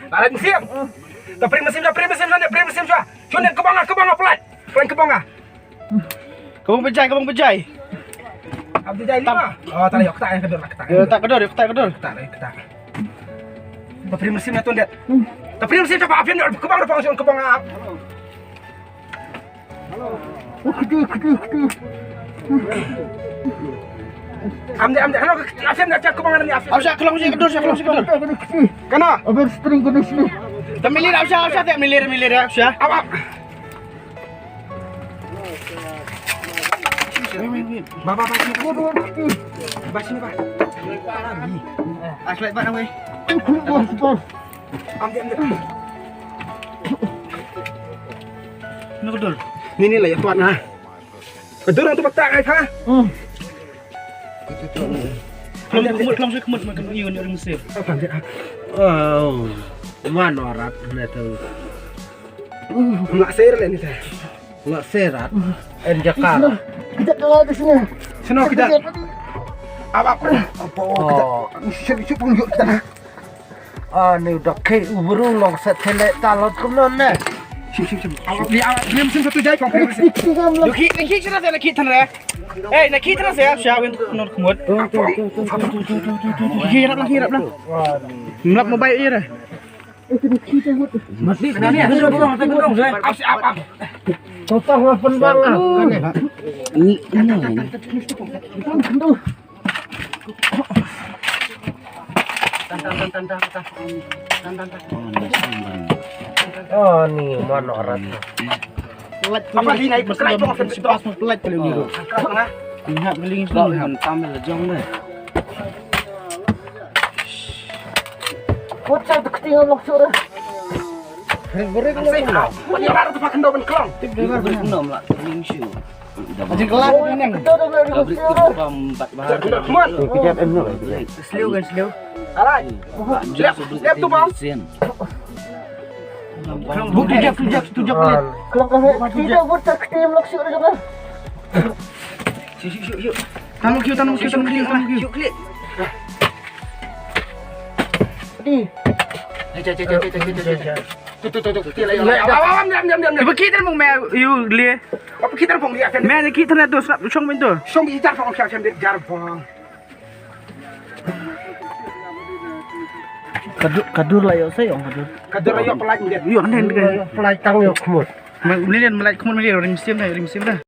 Tarik mesin. Tapri mesin sudah. Cunin ke bawah pelan. Pelan ke bawah. Kabang pejai. Abdi jai lima. Oh, tak yuk tak kedor. Tak kedor. Tak. Tapri mesin na tundet. Tapri mesin coba apian ke bawah pangsion ke bawah. Amde, halo, apian nak ke bawah ni apian. Ausya kelang si kedor. Kana? Abang string kena sini. Tamilir ausya tak milir ya ausya. Awak. Baba basi ni ba. Aslek pak weh. Amde. Nu kedor. Ni lah ya tuan ha. Kedor untuk petak ai ha. Kelang si kemut makan iun orang Mesir. Apa dia? Oh, mana orang tu? Nak share lah ni teh. Nak serat. Jakarta. Kita keluar di sini. Seno kita. Apa? Oh, Kita punjuk kita. ni udah kayak berulang setelah talot kemana? Sip. Awak dia mesin satu jai kau kena. Laki cerah saya laki tanah. Laki tanah saya ausya win nur kemut. Hirap lah. Melap mau baik je dah. Mesti kena ni. Gedung saya. Apa? Total weapon banget. Oh, ni mana orang? Apa di naik berkelai tu akan Pas mau pelat kalau gitu. ha. Lihat beling Kau semua. hentam lejong deh. Kocak tu ketinggalan maksud dah. Goreng Banyak orang tu pakai doben kelong. belum lah. Ling shoe. Macam kelak ni neng. Kita dah nak Gabrik maksud tu dah. empat bahar. Kemut. Kita M dulu. Slow. Alright. Lihat tu bang. Tujak pelat. Kalau kau tidak buat tak ketinggalan maksud dah jangan. Yuk. Tanam kiu. Di. Apa Kita mau main you liye. kita pun lihat kan? Main kita nak tu song pintu. Som bicara pun siapa yang bicara pun. Kadur lah yo saya kadur. Kader ayo pelaj dia. Yo neng dekat. Pelai tang yuk kemut. Melilian melai kemun melilian orang Mesir dah.